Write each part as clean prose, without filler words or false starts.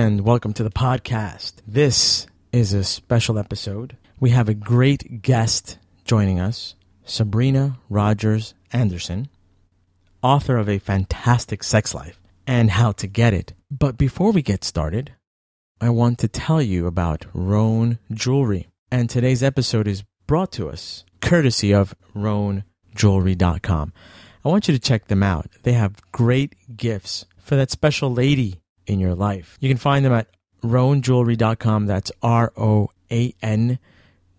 and welcome to the podcast. This is a special episode. We have a great guest joining us, Sabrina Rogers Anderson, author of A Fantastic Sex Life and How to Get It. But before we get started, I want to tell you about Roan Jewelry. And today's episode is brought to us courtesy of RoanJewelry.com. I want you to check them out. They have great gifts for that special lady in your life. You can find them at RoanJewelry.com. That's ROAN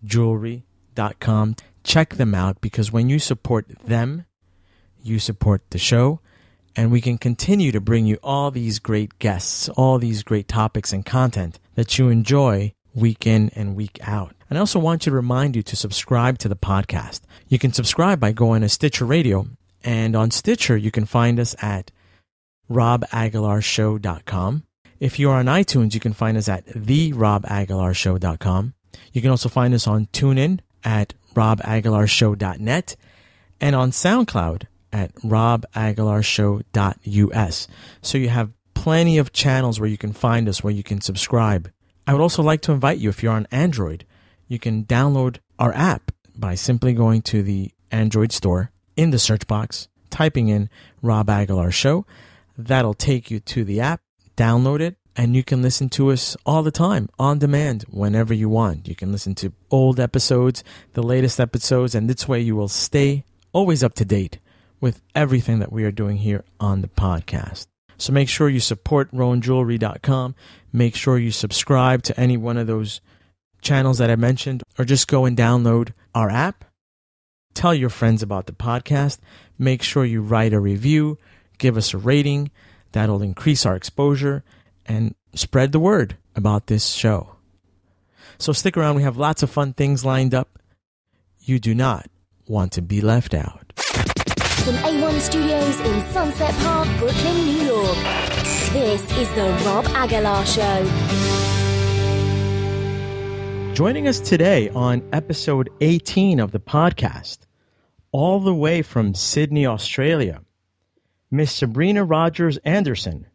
Jewelry.com. Check them out because when you support them, you support the show, and we can continue to bring you all these great guests, all these great topics and content that you enjoy week in and week out. And I also want to remind you to subscribe to the podcast. You can subscribe by going to Stitcher Radio, and on Stitcher, you can find us at robaguilarshow.com. If you are on iTunes, you can find us at therobaguilarshow.com. You can also find us on TuneIn at robaguilarshow.net and on SoundCloud at robaguilarshow.us. So you have plenty of channels where you can find us, where you can subscribe. I would also like to invite you, if you're on Android, you can download our app by simply going to the Android store, in the search box, typing in Rob Aguilar Show. That'll take you to the app, download it, and you can listen to us all the time, on demand, whenever you want. You can listen to old episodes, the latest episodes, and this way you will stay always up to date with everything that we are doing here on the podcast. So make sure you support RoanJewelry.com. Make sure you subscribe to any one of those channels that I mentioned, or just go and download our app. Tell your friends about the podcast. Make sure you write a review, give us a rating. That'll increase our exposure and spread the word about this show. So stick around. We have lots of fun things lined up. You do not want to be left out. From A1 Studios in Sunset Park, Brooklyn, New York, this is the Rob Aguilar Show. Joining us today on episode 18 of the podcast, all the way from Sydney, Australia, Miss Sabrina Rogers Anderson,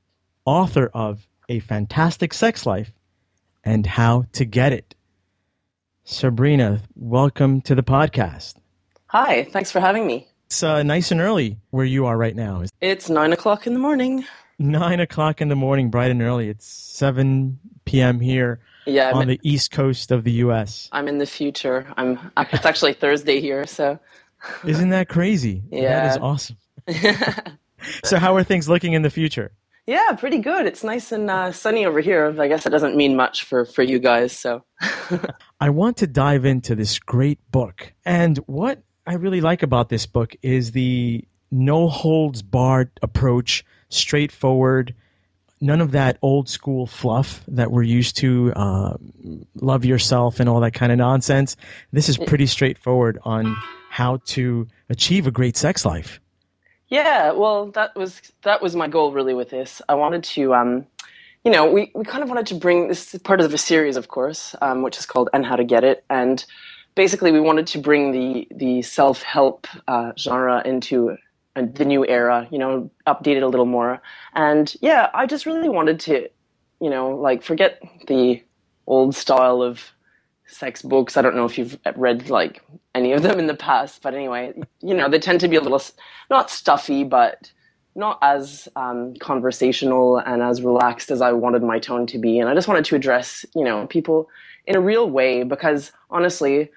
author of A Fantastic Sex Life and How to Get It. Sabrina, welcome to the podcast. Hi, thanks for having me. It's nice and early where you are right now. It's 9 o'clock in the morning. 9 o'clock in the morning, bright and early. It's 7 p.m. here on the east coast of the U.S. I'm in the future. It's actually Thursday here, so... Isn't that crazy? Yeah. That is awesome. So how are things looking in the future? Yeah, pretty good. It's nice and sunny over here. I guess it doesn't mean much for you guys, so... I want to dive into this great book. And what I really like about this book is the no-holds-barred approach, straightforward, none of that old-school fluff that we're used to, love yourself and all that kind of nonsense. This is pretty straightforward on how to achieve a great sex life. Yeah, well, that was my goal really with this. I wanted to, we kind of wanted to bring, this is part of a series, of course, which is called And How to Get It. And basically we wanted to bring the self-help genre into the new era, update it a little more. And yeah, I just really wanted to, forget the old style of sex books. I don't know if you've read any of them in the past, but anyway, they tend to be a little, not stuffy, but not as conversational and as relaxed as I wanted my tone to be. And I just wanted to address, people in a real way, because honestly,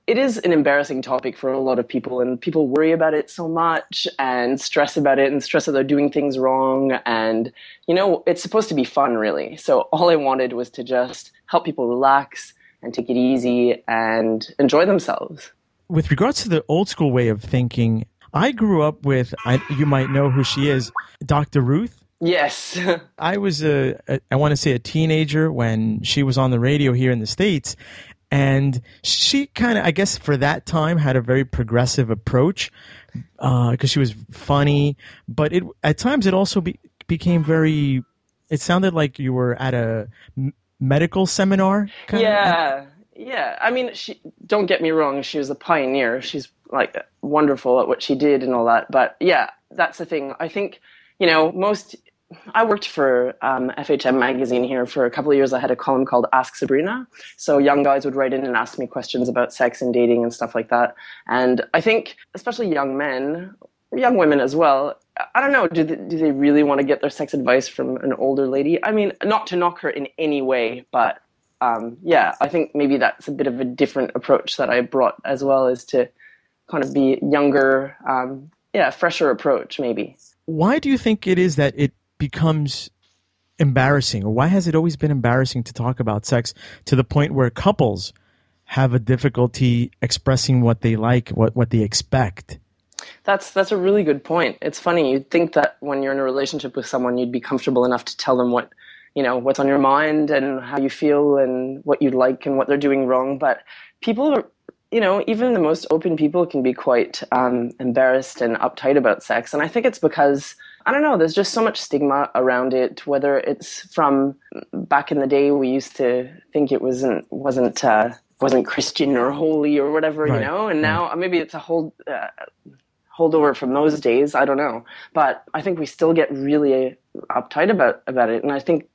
it is an embarrassing topic for a lot of people, and people worry about it so much and stress about it and stress that they're doing things wrong. And, it's supposed to be fun, really. So all I wanted was to just help people relax and take it easy and enjoy themselves. With regards to the old school way of thinking, I grew up with, you might know who she is, Dr. Ruth. Yes. I was, I want to say, a teenager when she was on the radio here in the States. And she kind of, I guess for that time, had a very progressive approach because she was funny. But at times it also became very, it sounded like you were at a medical seminar. Yeah. I mean, don't get me wrong. She was a pioneer. She's wonderful at what she did and all that. But yeah, that's the thing. I think, most I worked for FHM magazine here for a couple of years. I had a column called Ask Sabrina. So young guys would write in and ask me questions about sex and dating and stuff like that. And I think, especially young men, young women as well, I don't know, do they really want to get their sex advice from an older lady? I mean, not to knock her in any way, but yeah, I think maybe that's a bit of a different approach that I brought as well, is to kind of be younger, fresher approach maybe. Why do you think it is that it becomes embarrassing, or why has it always been embarrassing to talk about sex to the point where couples have a difficulty expressing what they like, what they expect? That's a really good point. It's funny. You'd think that when you're in a relationship with someone, you'd be comfortable enough to tell them what's on your mind and how you feel and what you like and what they're doing wrong. But people are, even the most open people can be quite embarrassed and uptight about sex. And I think it's because, I don't know, there's just so much stigma around it, whether it's from back in the day, we used to think it wasn't Christian or holy or whatever, right. And now maybe it's a holdover from those days. I don't know. But I think we still get really uptight about it. And I think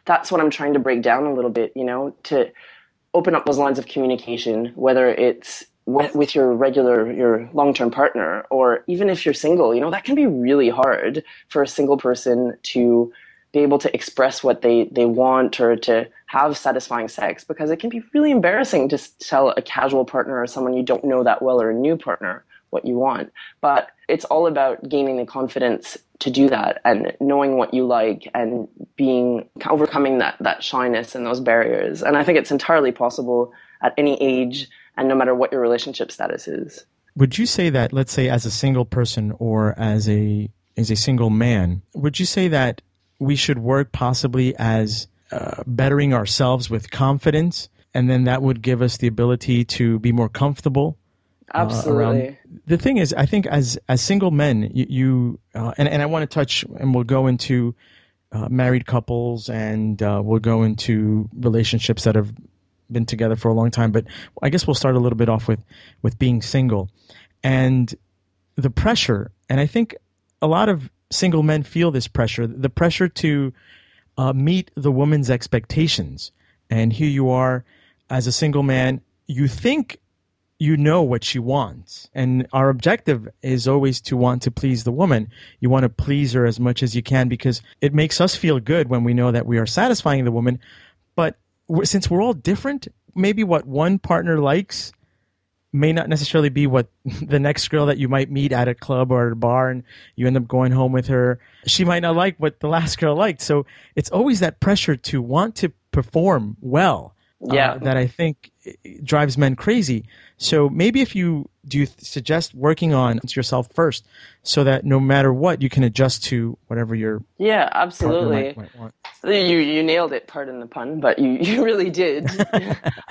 that's what I'm trying to break down a little bit, to open up those lines of communication, whether it's with your long-term partner, or even if you're single, that can be really hard for a single person to be able to express what they want or to have satisfying sex, because it can be really embarrassing to tell a casual partner or someone you don't know that well, or a new partner, what you want. But it's all about gaining the confidence to do that and knowing what you like and overcoming that shyness and those barriers. And I think it's entirely possible at any age and no matter what your relationship status is. Would you say that, let's say as a single person or as a single man, would you say that we should work possibly as bettering ourselves with confidence, and then that would give us the ability to be more comfortable? Absolutely. The thing is, I think as single men, you and I want to touch, and we'll go into married couples, and we'll go into relationships that have been together for a long time. But I guess we'll start a little bit off with being single and the pressure. And I think a lot of single men feel this pressure, the pressure to meet the woman's expectations. And here you are as a single man, you think you know what she wants. And our objective is always to want to please the woman. You want to please her as much as you can, because it makes us feel good when we know that we are satisfying the woman. But since we're all different, maybe what one partner likes may not necessarily be what the next girl that you might meet at a club or at a bar and you end up going home with her, she might not like what the last girl liked. So it's always that pressure to want to perform well. That I think drives men crazy. So maybe do you suggest working on yourself first, so that no matter what, you can adjust to whatever your absolutely might want. You nailed it, pardon the pun, but you really did.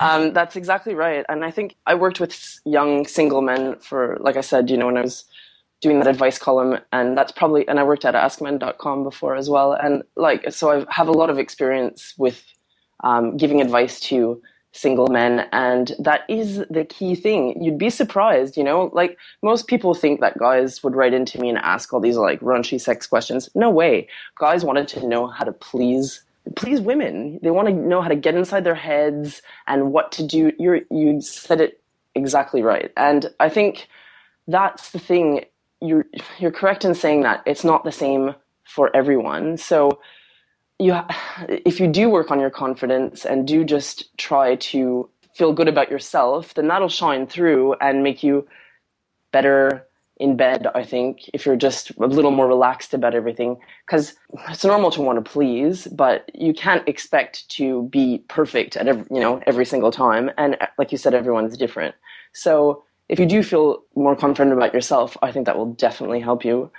That's exactly right. And I think I worked with young single men for, like I said, when I was doing that advice column, and and I worked at askmen.com before as well. And so I have a lot of experience with giving advice to single men, and that is the key thing. You'd be surprised, most people think that guys would write into me and ask all these raunchy sex questions. No way. Guys wanted to know how to please women. They want to know how to get inside their heads and what to do. You said it exactly right. And I think that's the thing. You're correct in saying that it's not the same for everyone. So if you do work on your confidence and do just try to feel good about yourself, then that'll shine through and make you better in bed, I think, if you're just a little more relaxed about everything. Because it's normal to want to please, but you can't expect to be perfect at every single time. And like you said, everyone's different. So if you do feel more confident about yourself, I think that will definitely help you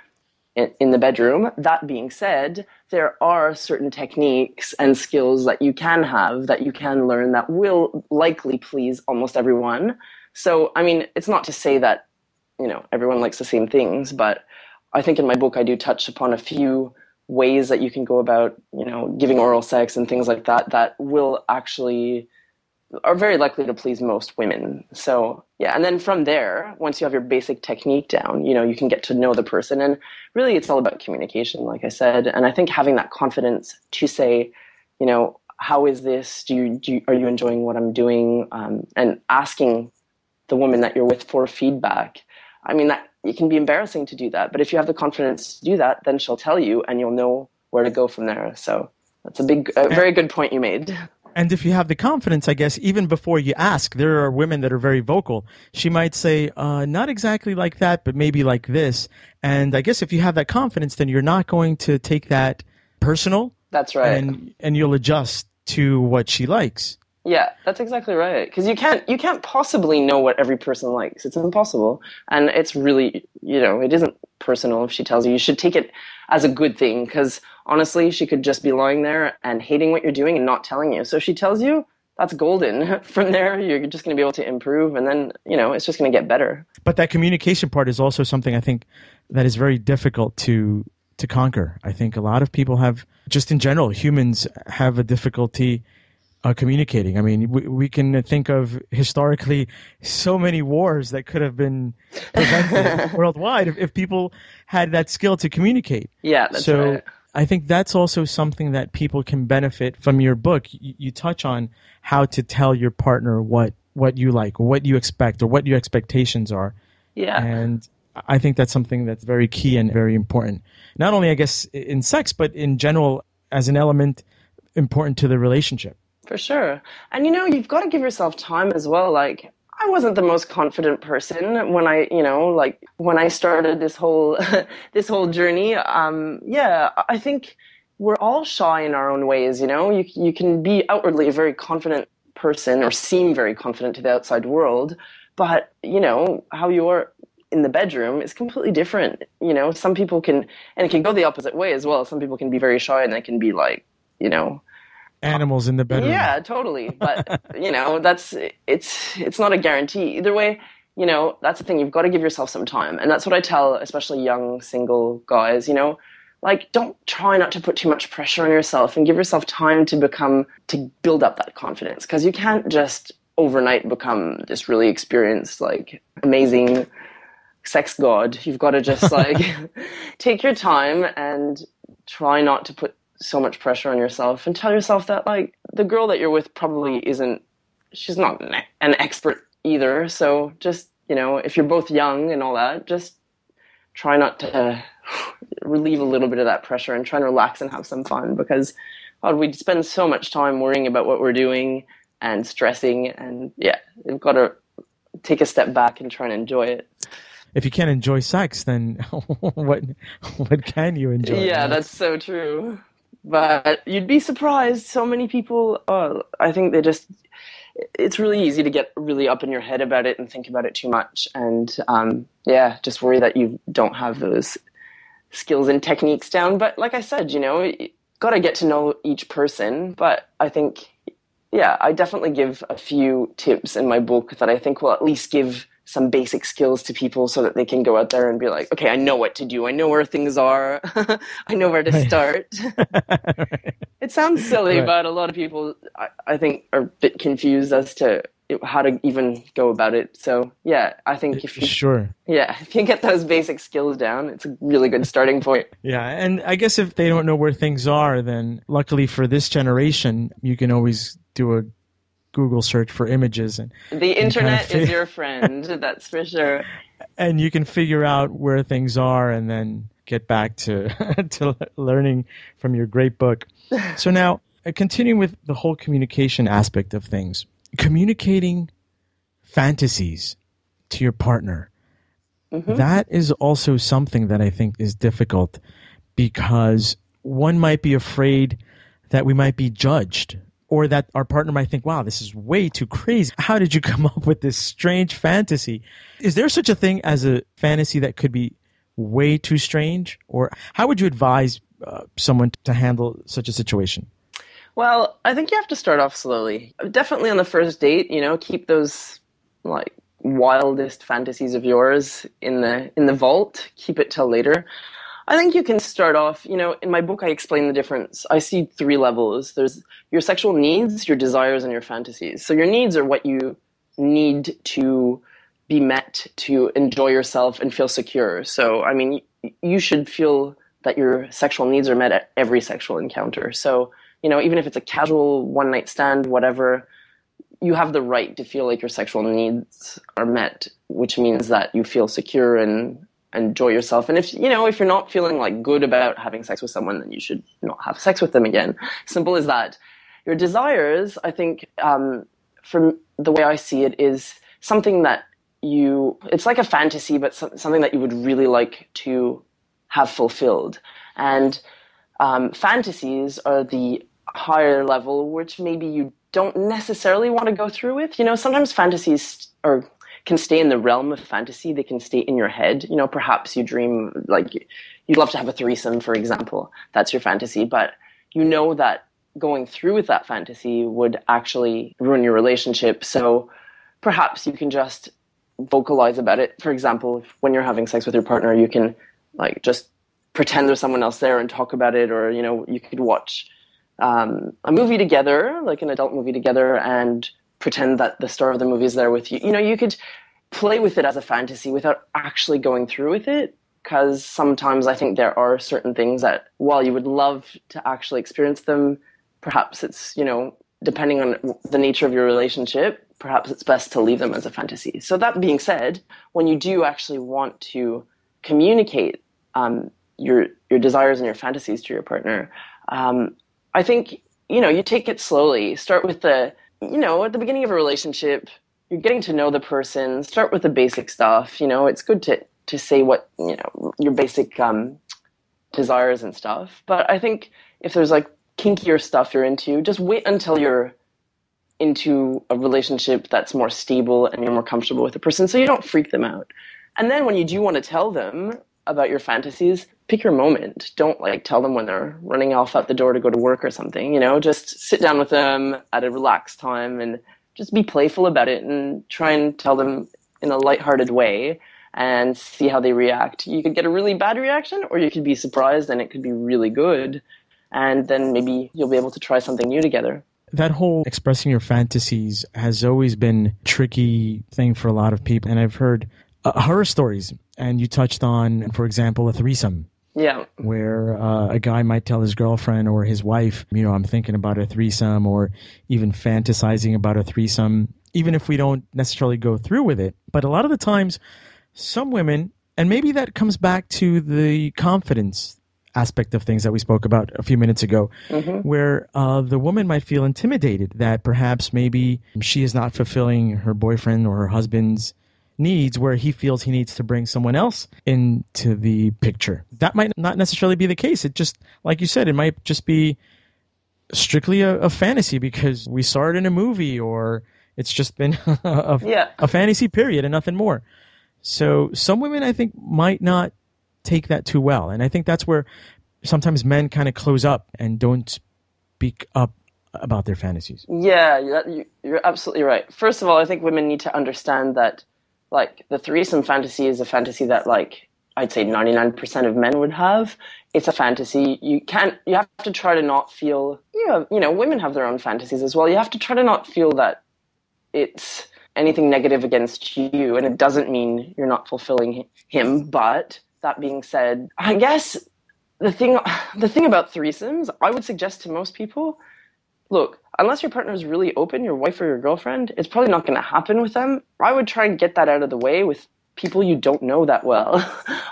in the bedroom. That being said, there are certain techniques and skills that you can have, that you can learn, that will likely please almost everyone. So, I mean, it's not to say that, everyone likes the same things, but I think in my book I do touch upon a few ways that you can go about, giving oral sex and things like that, that will actually are very likely to please most women. So yeah, and then from there, once you have your basic technique down, you can get to know the person. And really it's all about communication, like I said. And I think having that confidence to say, how is this? Are you enjoying what I'm doing? And asking the woman that you're with for feedback. I mean, that it can be embarrassing to do that, but if you have the confidence to do that, then she'll tell you and you'll know where to go from there. So that's a very good point you made. And if you have the confidence, I guess, even before you ask, there are women that are very vocal. She might say, not exactly like that, but maybe like this. And I guess if you have that confidence, then you're not going to take that personal. That's right. And you'll adjust to what she likes. Yeah, that's exactly right. Because you can't possibly know what every person likes. It's impossible. And it's really, it isn't personal if she tells you. You should take it as a good thing, because honestly, she could just be lying there and hating what you're doing and not telling you. So if she tells you, that's golden. From there, you're just going to be able to improve, and then, it's just going to get better. But that communication part is also something I think that is very difficult to conquer. I think a lot of people have, just in general, humans have a difficulty communicating. I mean, we can think of historically so many wars that could have been prevented worldwide if people had that skill to communicate. Yeah, that's right. I think that's also something that people can benefit from your book. You touch on how to tell your partner what you like, or what you expect, or what your expectations are. Yeah. And I think that's something that's very key and very important. Not only, I guess, in sex, but in general as an element important to the relationship. For sure. And, you've got to give yourself time as well. Like, I wasn't the most confident person when I started this whole this whole journey. I think we're all shy in our own ways. You can be outwardly a very confident person or seem very confident to the outside world, but how you are in the bedroom is completely different. Some people can, and it can go the opposite way as well. Some people can be very shy and they can be like, animals in the bedroom. Yeah, totally. But, it's not a guarantee. Either way, that's the thing. You've got to give yourself some time. And that's what I tell, especially young single guys, don't try not to put too much pressure on yourself, and give yourself time to build up that confidence. Because you can't just overnight become this really experienced, amazing sex god. You've got to just, take your time and try not to put so much pressure on yourself, and tell yourself that the girl that you're with probably she's not an expert either. So just, if you're both young and all that, just try not to relieve a little bit of that pressure and try and relax and have some fun, because we spend so much time worrying about what we're doing and stressing, and you've got to take a step back and try and enjoy it. If you can't enjoy sex, then what can you enjoy? Yeah, that's so true. But you'd be surprised. So many people, I think it's really easy to get really up in your head about it and think about it too much. And just worry that you don't have those skills and techniques down. But like I said, you got to get to know each person. But I think, I definitely give a few tips in my book that I think will at least give some basic skills to people so that they can go out there and be like, okay, I know what to do. I know where things are. I know where to start. It sounds silly, but a lot of people, I think, are a bit confused as to how to even go about it. So, I think if you get those basic skills down, it's a really good starting point. Yeah, and I guess if they don't know where things are, then luckily for this generation, you can always do a Google search for images, and the internet is your friend. That's for sure. And you can figure out where things are, and then get back to to learning from your great book. So now, continuing with the whole communication aspect of things, communicating fantasies to your partner, that is also something that I think is difficult, because one might be afraid that we might be judged, or that our partner might think, wow, this is way too crazy. How did you come up with this strange fantasy? Is there such a thing as a fantasy that could be way too strange? Or how would you advise someone to handle such a situation? Well, I think you have to start off slowly. Definitely on the first date, keep those wildest fantasies of yours in the vault. Keep it till later. I think you can start off, in my book I explain the difference. I see 3 levels. There's your sexual needs, your desires, and your fantasies. So your needs are what you need to be met to enjoy yourself and feel secure. So, I mean, you should feel that your sexual needs are met at every sexual encounter. So, even if it's a casual one-night stand, whatever, you have the right to feel like your sexual needs are met, which means that you feel secure and enjoy yourself. And if you're not feeling like good about having sex with someone, then you should not have sex with them again. Simple as that. Your desires, I think, from the way I see it, is something that it's like a fantasy, but something that you would really like to have fulfilled. And fantasies are the higher level, which maybe you don't necessarily want to go through with. Sometimes fantasies can stay in the realm of fantasy. They can stay in your head. Perhaps you dream like you'd love to have a threesome, for example. That's your fantasy, but that going through with that fantasy would actually ruin your relationship. So perhaps you can just vocalize about it. For example, when you're having sex with your partner, you can just pretend there's someone else there and talk about it, or you could watch a movie together, like an adult movie together, and pretend that the star of the movie is there with you. You could play with it as a fantasy without actually going through with it, because sometimes I think there are certain things that, while you would love to actually experience them, perhaps it's, depending on the nature of your relationship, perhaps it's best to leave them as a fantasy. So that being said, when you do actually want to communicate your desires and your fantasies to your partner, I think, you take it slowly. Start with at the beginning of a relationship, you're getting to know the person. Start with the basic stuff. It's good to say what, your basic desires and stuff. But I think if there's kinkier stuff you're into, just wait until you're into a relationship that's more stable and you're more comfortable with the person, so you don't freak them out. And then when you do want to tell them about your fantasies, pick your moment. Don't tell them when they're running off out the door to go to work or something. Just sit down with them at a relaxed time and just be playful about it and try and tell them in a lighthearted way and see how they react. You could get a really bad reaction, or you could be surprised and it could be really good. And then maybe you'll be able to try something new together. That whole expressing your fantasies has always been a tricky thing for a lot of people. And I've heard horror stories, and you touched on, for example, a threesome. Yeah. Where a guy might tell his girlfriend or his wife, I'm thinking about a threesome, or even fantasizing about a threesome, even if we don't necessarily go through with it. But a lot of the times, some women, and maybe that comes back to the confidence aspect of things that we spoke about a few minutes ago, where the woman might feel intimidated that perhaps maybe she is not fulfilling her boyfriend or her husband's needs, where he feels he needs to bring someone else into the picture. That might not necessarily be the case. It just, like you said, it might just be strictly a fantasy because we saw it in a movie, or it's just been a fantasy period and nothing more. So some women, I think, might not take that too well. And I think that's where sometimes men kind of close up and don't speak up about their fantasies. Yeah, you're absolutely right. First of all, I think women need to understand that the threesome fantasy is a fantasy that I'd say 99% of men would have. It's a fantasy. You have to try to not feel, women have their own fantasies as well. You have to try to not feel that it's anything negative against you, and it doesn't mean you're not fulfilling him. But that being said, I guess the thing about threesomes, I would suggest to most people, look, unless your partner is really open, your wife or your girlfriend, it's probably not going to happen with them. I would try and get that out of the way with people you don't know that well.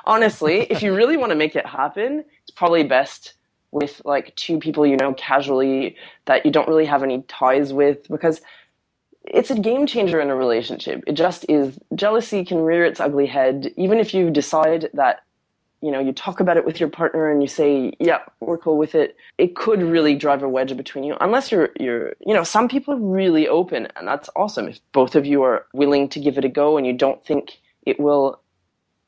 Honestly, if you really want to make it happen, it's probably best with 2 people you know casually that you don't really have any ties with, because it's a game changer in a relationship. It just is. Jealousy can rear its ugly head. Even if you decide that, you talk about it with your partner and you say, yeah, we're cool with it, it could really drive a wedge between you. Unless you're some people are really open, and that's awesome. If both of you are willing to give it a go and you don't think it will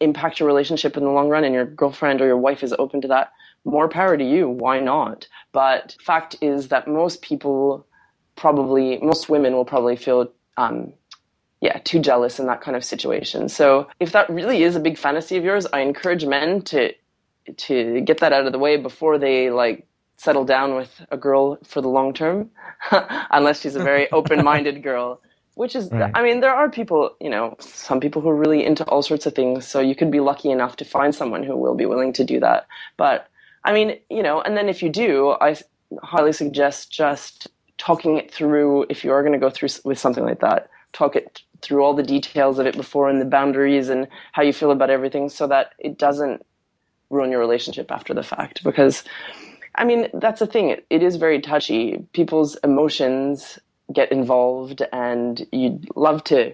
impact your relationship in the long run, and your girlfriend or your wife is open to that, more power to you. Why not? But fact is that most women will probably feel too jealous in that kind of situation. So if that really is a big fantasy of yours, I encourage men to to get that out of the way before they like settle down with a girl for the long term, unless she's a very open-minded girl. Which is, Right. I mean, there are people, some people who are really into all sorts of things. So you could be lucky enough to find someone who will be willing to do that. But I mean, and then if you do, I highly suggest just talking it through. If you are going to go through with something like that, talk it through all the details of it before and the boundaries and how you feel about everything so that it doesn't ruin your relationship after the fact. Because, I mean, that's the thing. It is very touchy. People's emotions get involved and you'd love to.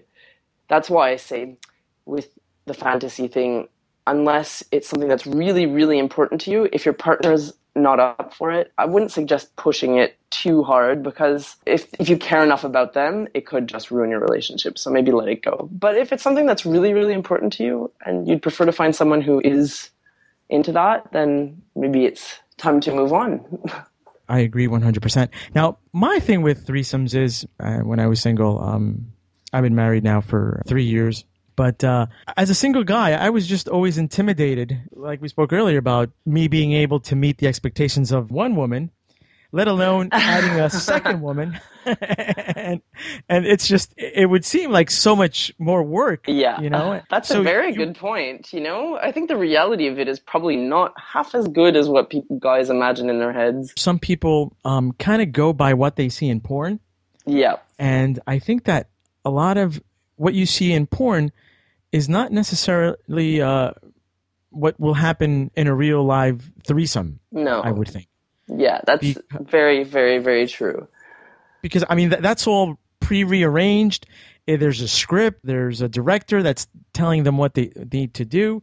That's why I say with the fantasy thing, unless it's something that's really, really important to you, if your partner's not up for it, I wouldn't suggest pushing it too hard because if you care enough about them, it could just ruin your relationship. So maybe let it go. But if it's something that's really, really important to you and you'd prefer to find someone who is into that, then maybe it's time to move on. I agree 100%. Now, my thing with threesomes is when I was single, I've been married now for 3 years. But as a single guy, I was just always intimidated, like we spoke earlier about me being able to meet the expectations of one woman, let alone adding a second woman. and it's just, it would seem like so much more work. Yeah, that's a very good point. I think the reality of it is probably not half as good as what guys imagine in their heads. Some people kind of go by what they see in porn. Yeah. And I think that a lot of what you see in porn is not necessarily what will happen in a real live threesome. No. I would think. Yeah, that's very, very, very true. Because, I mean, that's all pre-rearranged. There's a script. There's a director that's telling them what they need to do.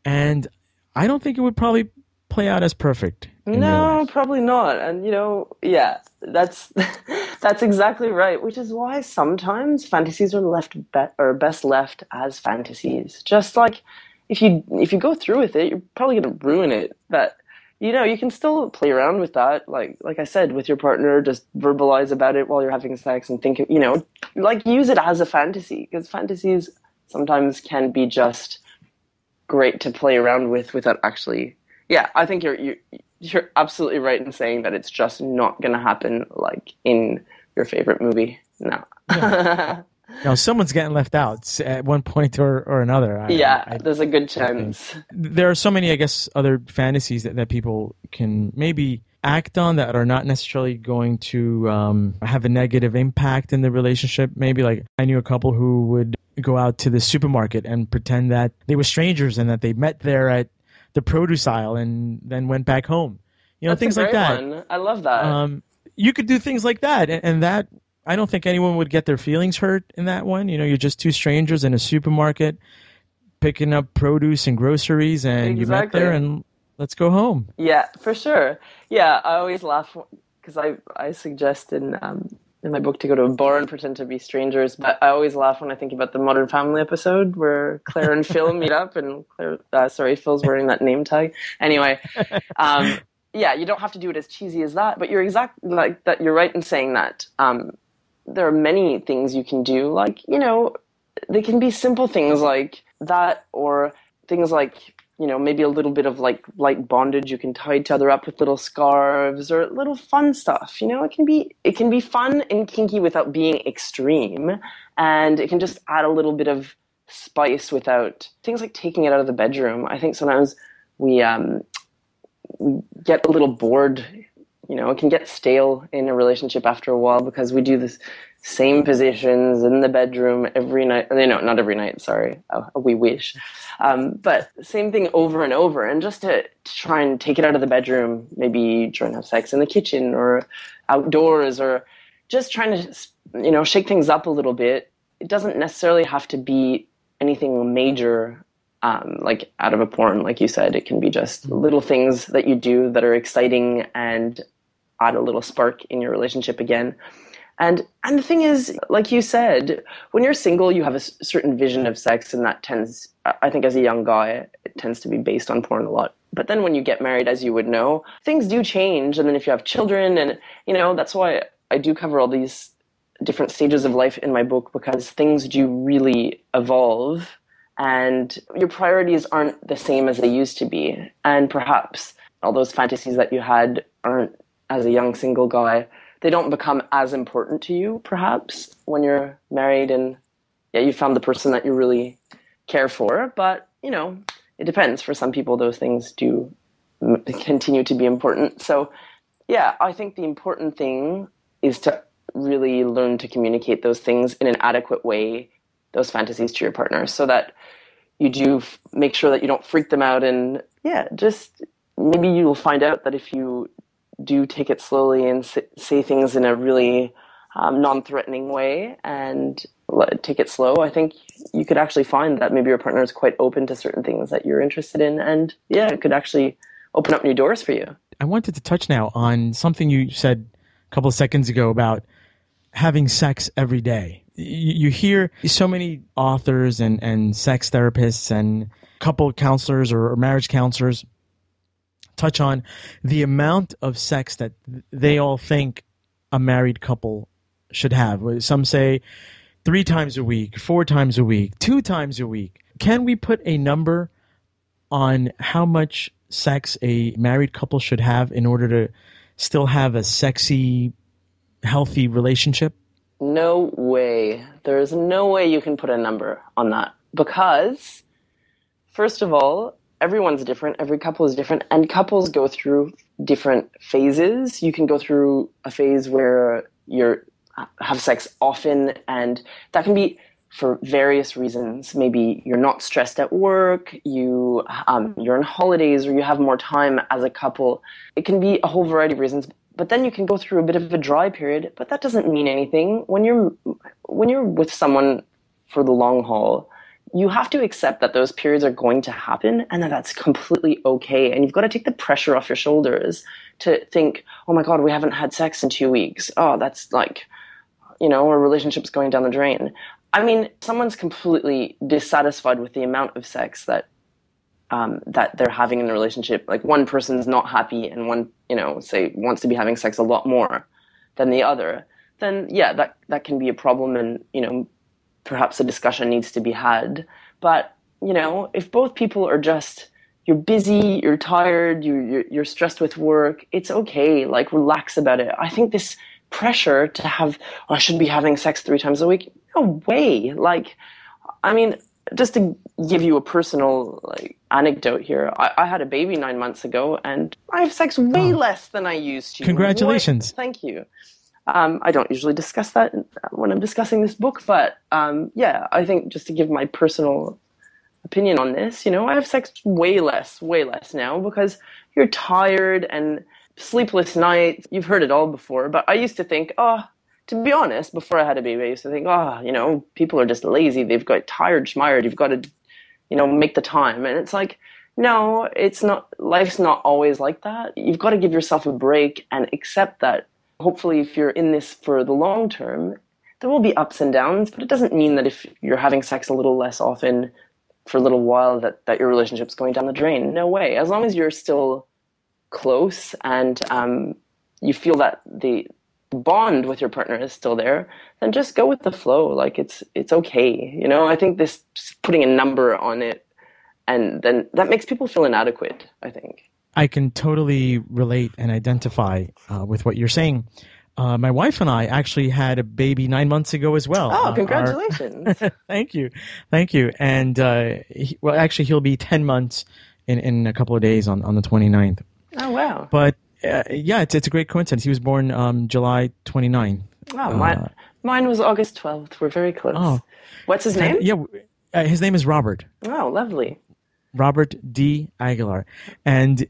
And I don't think it would probably play out as perfect. No, probably not. And, yeah, that's exactly right. Which is why sometimes fantasies are best left as fantasies. Just like if you go through with it, you're probably going to ruin it. But you can still play around with that. Like I said, with your partner, just verbalize about it while you're having sex and think, use it as a fantasy. Because fantasies sometimes can be just great to play around with without actually. Yeah, I think you're absolutely right in saying that it's just not going to happen like in your favorite movie. No. Yeah. No, someone's getting left out at one point or another. There's a good chance. There are so many, I guess, other fantasies that people can maybe act on that are not necessarily going to have a negative impact in the relationship. Maybe like I knew a couple who would go out to the supermarket and pretend that they were strangers and that they met there at the produce aisle and then went back home. That's things like that. One. I love that. You could do things like that, and that I don't think anyone would get their feelings hurt in that one. You're just two strangers in a supermarket picking up produce and groceries, and you met there, and let's go home. Yeah, for sure. Yeah, I always laugh because I suggest in my book to go to a bar and pretend to be strangers, but I always laugh when I think about the Modern Family episode where Claire and Phil meet up, and Phil's wearing that name tag. Anyway, yeah, you don't have to do it as cheesy as that, but you're You're right in saying that. There are many things you can do, like, they can be simple things like that, or things like, maybe a little bit of like light bondage. You can tie each other up with little scarves or little fun stuff. It can be fun and kinky without being extreme, and it can just add a little bit of spice without things like taking it out of the bedroom. I think sometimes we get a little bored. It can get stale in a relationship after a while because we do the same positions in the bedroom every night. No, not every night, sorry. We wish. But same thing over and over. And just to try and take it out of the bedroom, maybe try and have sex in the kitchen or outdoors, or just trying to, shake things up a little bit. It doesn't necessarily have to be anything major, like out of a porn, like you said. It can be just little things that you do that are exciting and add a little spark in your relationship again. And the thing is, like you said, when you're single, you have a certain vision of sex, and that tends, I think as a young guy, it tends to be based on porn a lot. But then when you get married, as you would know, things do change. And then if you have children, and, that's why I do cover all these different stages of life in my book, because things do really evolve. and your priorities aren't the same as they used to be. And perhaps all those fantasies that you had aren't, as a young single guy, they don't become as important to you, perhaps, when you're married and you found the person that you really care for. But, it depends. For some people, those things do continue to be important. So, I think the important thing is to really learn to communicate those things in an adequate way, those fantasies, to your partner, so that you do make sure that you don't freak them out. And just maybe you'll find out that if you do take it slowly and say things in a really non-threatening way and take it slow, I think you could actually find that maybe your partner is quite open to certain things that you're interested in, and it could actually open up new doors for you. I wanted to touch now on something you said a couple of seconds ago about having sex every day. You hear so many authors and sex therapists and couple counselors or marriage counselors touch on the amount of sex that they all think a married couple should have. Some say 3 times a week, 4 times a week, 2 times a week. Can we put a number on how much sex a married couple should have in order to still have a sexy, healthy relationship? No way. There's no way you can put a number on that, because, first of all, everyone's different. Every couple is different, and couples go through different phases. You can go through a phase where you have sex often, and that can be for various reasons. Maybe you're not stressed at work, you're on holidays, or you have more time as a couple. It can be a whole variety of reasons. But then you can go through a bit of a dry period, but that doesn't mean anything. When you're with someone for the long haul, you have to accept that those periods are going to happen, and that that's completely okay. And you've got to take the pressure off your shoulders to think, oh my God, we haven't had sex in 2 weeks. Oh, that's like, our relationship's going down the drain. I mean, someone's completely dissatisfied with the amount of sex that they're having in the relationship. Like, one person's not happy and one, say, wants to be having sex a lot more than the other, then that can be a problem, and, perhaps a discussion needs to be had. But, if both people are just, you're busy, you're tired, you're stressed with work, it's okay. Like, relax about it. I think this pressure to have, I should be having sex 3 times a week. No way. Like, I mean, just to give you a personal anecdote here, I had a baby 9 months ago, and I have sex way less than I used to. Congratulations. Thank you. I don't usually discuss that when I'm discussing this book, but I think just to give my personal opinion on this, I have sex way less now, because you're tired and sleepless nights. You've heard it all before, but I used to think, to be honest, before I had a baby, I used to think, people are just lazy. They've got tired, schmired. You've got to, make the time. And it's like, no, it's not. Life's not always like that. You've got to give yourself a break and accept that. Hopefully, if you're in this for the long term, there will be ups and downs, but it doesn't mean that if you're having sex a little less often for a little while that your relationship's going down the drain. No way. As long as you're still close and you feel that the bond with your partner is still there, then just go with the flow. Like, it's okay. I think this putting a number on it, and then that makes people feel inadequate, I think. I can totally relate and identify with what you're saying. My wife and I actually had a baby 9 months ago as well. Oh, congratulations. Thank you. And he'll be 10 months in a couple of days on the 29th. Oh, wow. But it's a great coincidence. He was born July 29th. Oh, mine was August 12th. We're very close. Oh. What's his name? His name is Robert. Oh, lovely. Robert D. Aguilar. And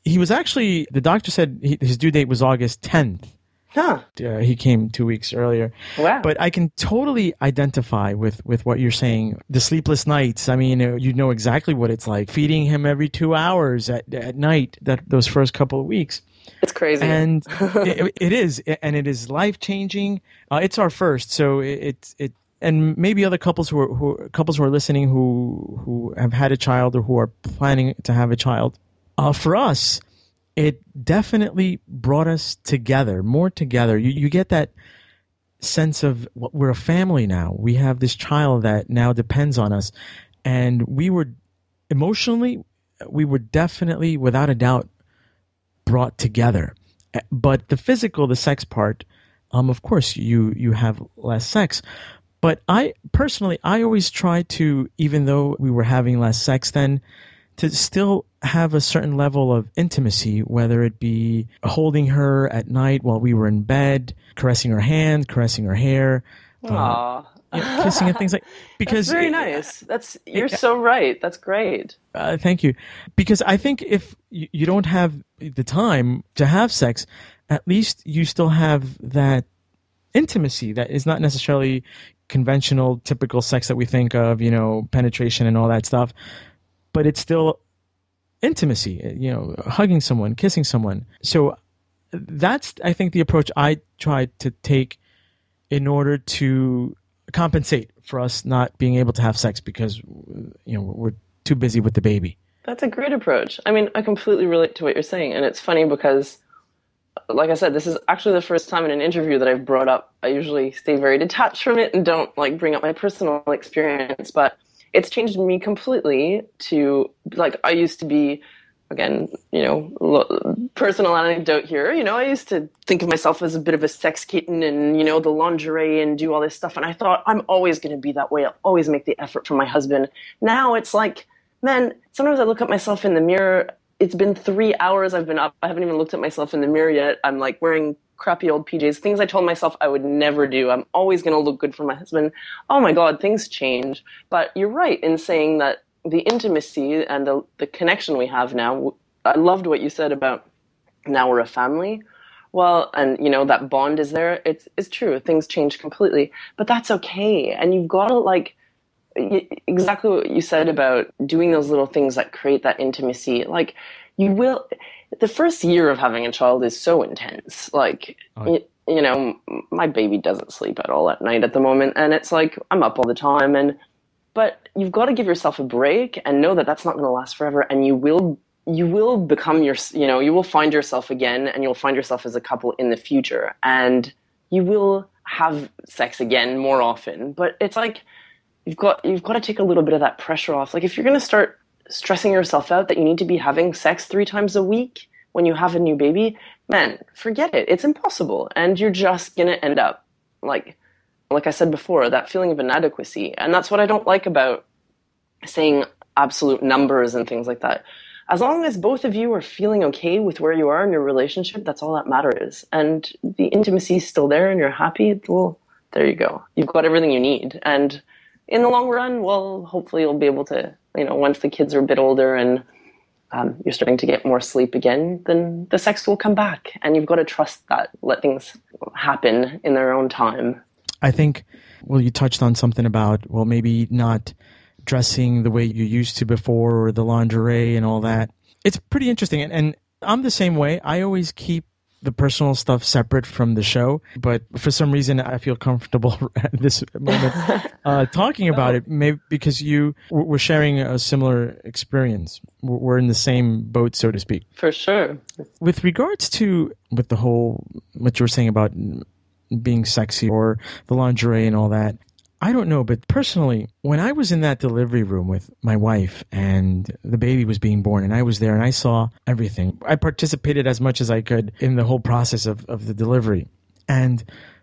he was actually, the doctor said his due date was August 10th. Huh. He came 2 weeks earlier. Wow. But I can totally identify with what you're saying. The sleepless nights, I mean, you know exactly what it's like. Feeding him every 2 hours at night, those first couple of weeks. It's crazy. And it is. And it is life-changing. It's our first, so it and maybe other couples who are listening who have had a child or who are planning to have a child. For us, it definitely brought us together, more together. You get that sense of we're a family now. We have this child that now depends on us. And we were emotionally, we were definitely, without a doubt, brought together. But the physical, the sex part, of course, you have less sex. But I always try to, even though we were having less sex then, to still have a certain level of intimacy, whether it be holding her at night while we were in bed, caressing her hand, caressing her hair, kissing and things like. Because that's very nice. You're so right. That's great. Thank you. Because I think if you don't have the time to have sex, at least you still have that intimacy that is not necessarily conventional, typical sex that we think of, penetration and all that stuff. But it's still intimacy, hugging someone, kissing someone. So that's, I think, the approach I try to take in order to compensate for us not being able to have sex because, we're too busy with the baby. That's a great approach. I mean, I completely relate to what you're saying. And it's funny because, like I said, this is actually the first time in an interview that I've brought up. I usually stay very detached from it and don't bring up my personal experience. But it's changed me completely to, I used to be, again, personal anecdote here, I used to think of myself as a bit of a sex kitten and, the lingerie and do all this stuff. And I thought, I'm always going to be that way. I'll always make the effort for my husband. Now it's like, man, sometimes I look at myself in the mirror. It's been 3 hours I've been up. I haven't even looked at myself in the mirror yet. I'm wearing crappy old PJs, things I told myself I would never do. I'm always going to look good for my husband. Oh my God, things change. But you're right in saying that the intimacy and the connection we have now, I loved what you said about now we're a family. Well, and that bond is there. It's true. Things change completely, but that's okay. And you've got to exactly what you said about doing those little things that create that intimacy. The first year of having a child is so intense. My baby doesn't sleep at all at night at the moment. And it's I'm up all the time. But you've got to give yourself a break and know that that's not going to last forever. And you will become you will find yourself again, and you'll find yourself as a couple in the future. And you will have sex again more often. But it's you've got to take a little bit of that pressure off. If you're going to start stressing yourself out that you need to be having sex 3 times a week when you have a new baby, man, forget it. It's impossible. And you're just going to end up, like I said before, that feeling of inadequacy. And that's what I don't like about saying absolute numbers and things like that. As long as both of you are feeling okay with where you are in your relationship, that's all that matters. And the intimacy is still there and you're happy, well, there you go. You've got everything you need. And in the long run, well, hopefully you'll be able to, once the kids are a bit older and you're starting to get more sleep again, then the sex will come back. And you've got to trust that, let things happen in their own time. I think, you touched on something about, maybe not dressing the way you used to before, or the lingerie and all that. It's pretty interesting. And I'm the same way. I always keep the personal stuff separate from the show, but for some reason I feel comfortable at this moment talking about it, maybe because we're sharing a similar experience. We're in the same boat, so to speak. For sure. With regards to what you were saying about being sexy or the lingerie and all that, I don't know, but personally, when I was in that delivery room with my wife and the baby was being born and I was there and I saw everything, I participated as much as I could in the whole process of the delivery. And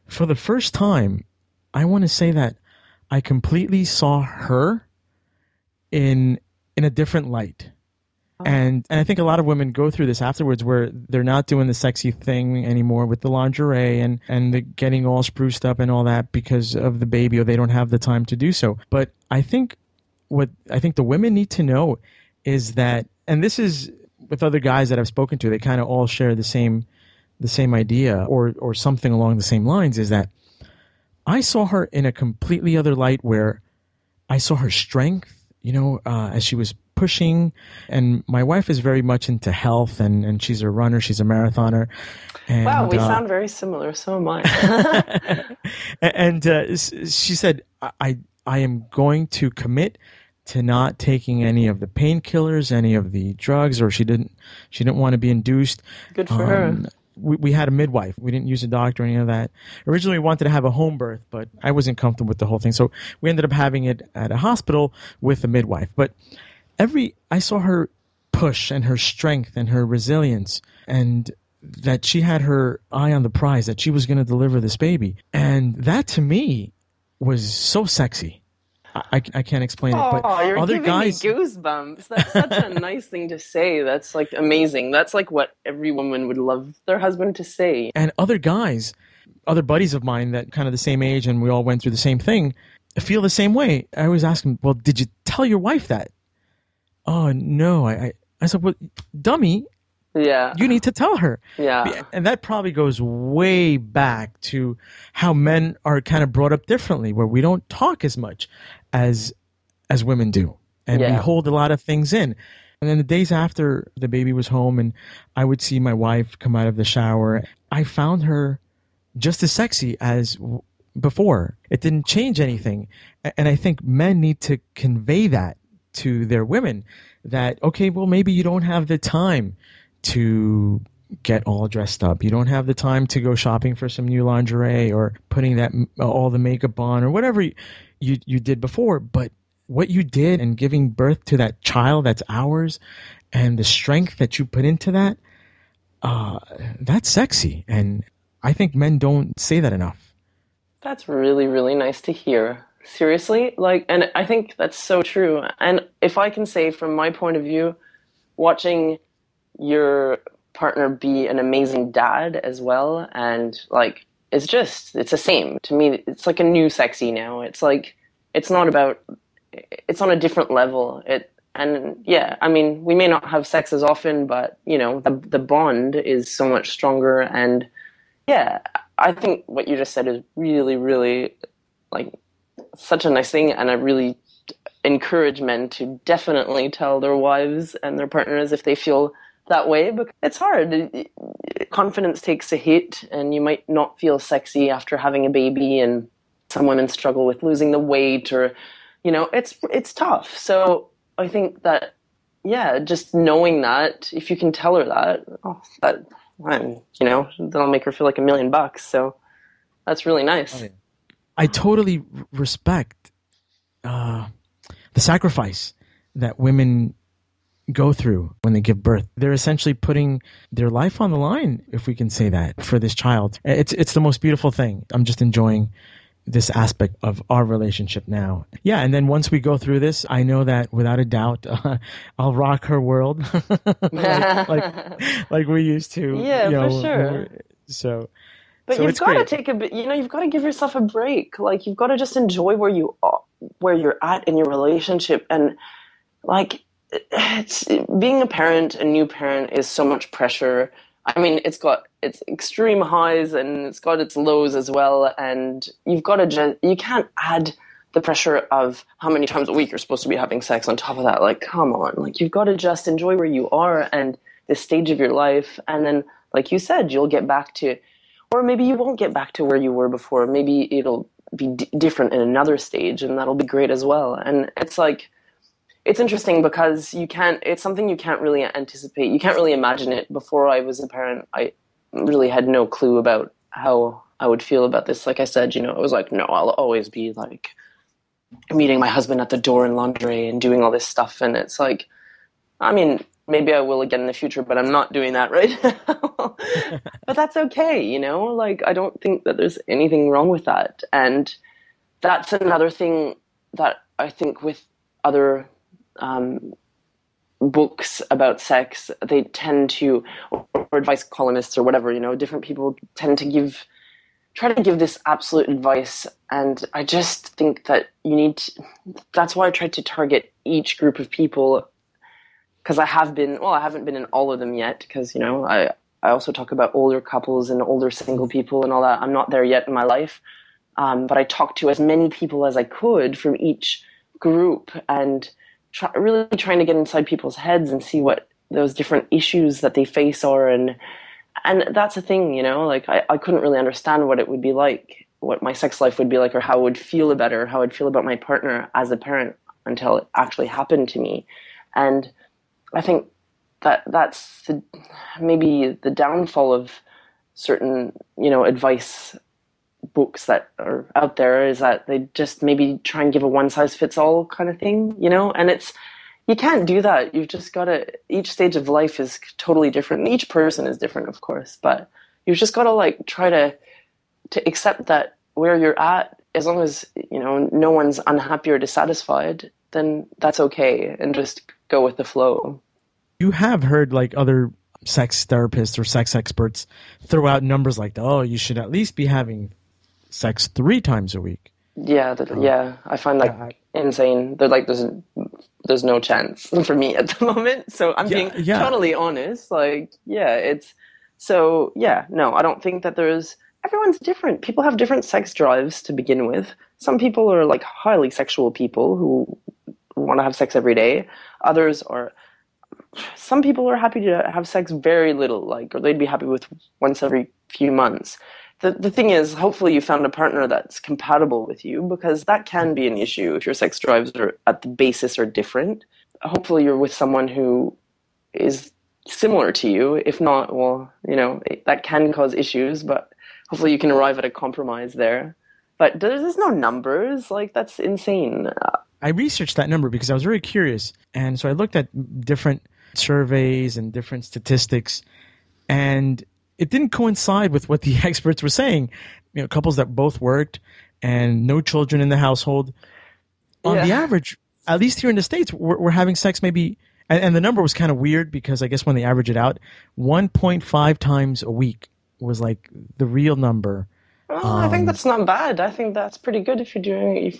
for the first time, I want to say that I completely saw her in a different light. And I think a lot of women go through this afterwards where they're not doing the sexy thing anymore with the lingerie and the getting all spruced up and all that because of the baby, or they don't have the time to do so. But I think the women need to know is that, and this is with other guys that I've spoken to, they kind of all share the same idea or something along the same lines, is that I saw her in a completely other light where I saw her strength, as she was pushing. And my wife is very much into health, and she's a runner, she's a marathoner. And, wow, we sound very similar. So am I. And she said, I am going to commit to not taking any of the painkillers, any of the drugs, or she didn't want to be induced. Good for her. we had a midwife. We didn't use a doctor or any of that. Originally, we wanted to have a home birth, but I wasn't comfortable with the whole thing. So we ended up having it at a hospital with a midwife. But I saw her push and her strength and her resilience, and that she had her eye on the prize, that she was going to deliver this baby. And that to me was so sexy. I can't explain it. But you're other giving guys, me goosebumps. That's such a nice thing to say. That's like amazing. That's like what every woman would love their husband to say. and other guys, other buddies of mine that kind of the same age and we all went through the same thing, feel the same way. I always ask them, well, did you tell your wife that? Oh, no. I said, well, dummy, Yeah. you need to tell her. Yeah. And that probably goes way back to how men are kind of brought up differently, where we don't talk as much as women do. And we hold a lot of things in. And then the days after the baby was home and I would see my wife come out of the shower, I found her just as sexy as before. It didn't change anything. And I think men need to convey that to their women, that, okay, well, maybe you don't have the time to get all dressed up. You don't have the time to go shopping for some new lingerie or putting that all the makeup on or whatever you did before. But what you did and giving birth to that child that's ours, and the strength that you put into that, that's sexy. And I think men don't say that enough. That's really, really nice to hear. Seriously, and I think that's so true. And if I can say from my point of view, watching your partner be an amazing dad as well, and it's the same to me. It's like a new sexy now. It's like it's on a different level. We may not have sex as often, but the bond is so much stronger. And I think what you just said is really, really such a nice thing, and I really encourage men to definitely tell their wives and their partners if they feel that way, because it's hard. Confidence takes a hit, and you might not feel sexy after having a baby, and someone in struggle with losing the weight, or it's tough. So I think that just knowing that, if you can tell her that, that'll make her feel like $1 million. So that's really nice. I totally respect the sacrifice that women go through when they give birth. They're essentially putting their life on the line, if we can say that, for this child. It's the most beautiful thing. I'm just enjoying this aspect of our relationship now. Yeah, and then once we go through this, I know that without a doubt, I'll rock her world like we used to. Yeah, for sure. So. But you've got to take a bit. You've got to give yourself a break. You've got to just enjoy where you're at in your relationship, and being a new parent is so much pressure. I mean, it's got its extreme highs and it's got its lows as well. And you've got to you can't add the pressure of how many times a week you're supposed to be having sex on top of that. Come on, you've got to just enjoy where you are and this stage of your life, and then, like you said, you'll get back to. Or maybe you won't get back to where you were before. Maybe it'll be different in another stage, and that'll be great as well. And it's interesting because it's something you can't really anticipate. You can't really imagine it. Before I was a parent, I really had no clue about how I would feel about this. Like I said, it was no, I'll always be meeting my husband at the door in lingerie and doing all this stuff. And it's maybe I will again in the future, but I'm not doing that right now. But that's okay, I don't think that there's anything wrong with that. And that's another thing that I think with other books about sex, they tend to, or advice columnists or whatever, different people tend to try to give this absolute advice. And I just think that that's why I tried to target each group of people, because I haven't been in all of them yet, because, I also talk about older couples and older single people and all that. I'm not there yet in my life. But I talked to as many people as I could from each group, and really trying to get inside people's heads and see what those different issues that they face are. And that's the thing, I couldn't really understand what it would be like, what my sex life would be like, or how I would feel about it, or how I'd feel about my partner as a parent until it actually happened to me. And I think that's maybe the downfall of certain, advice books that are out there is that they just maybe try and give a one-size-fits-all kind of thing, and you can't do that. You've just got to, each stage of life is totally different. Each person is different, of course, but you've just got to like try to accept that where you're at, as long as, no one's unhappy or dissatisfied, then that's okay, and just go with the flow. You have heard like other sex therapists or sex experts throw out numbers like, oh, you should at least be having sex 3 times a week. Yeah, I find that insane. They're like, there's no chance for me at the moment. So I'm being totally honest. Like, no, I don't think that everyone's different. People have different sex drives to begin with. Some people are like highly sexual people who want to have sex every day. Some people are happy to have sex very little, or they'd be happy with once every few months. The thing is, hopefully you found a partner that's compatible with you, because that can be an issue if your sex drives are at the basis are different. Hopefully you're with someone who is similar to you. If not, well, that can cause issues, but hopefully you can arrive at a compromise there. But there's no numbers. Like, that's insane. I researched that number because I was very curious. And so I looked at different surveys and different statistics, and it didn't coincide with what the experts were saying. Couples that both worked and no children in the household, on the average, at least here in the States, we're having sex maybe, and the number was kind of weird because I guess when they average it out, 1.5 times a week was like the real number. Well, I think that's not bad. I think that's pretty good if you're doing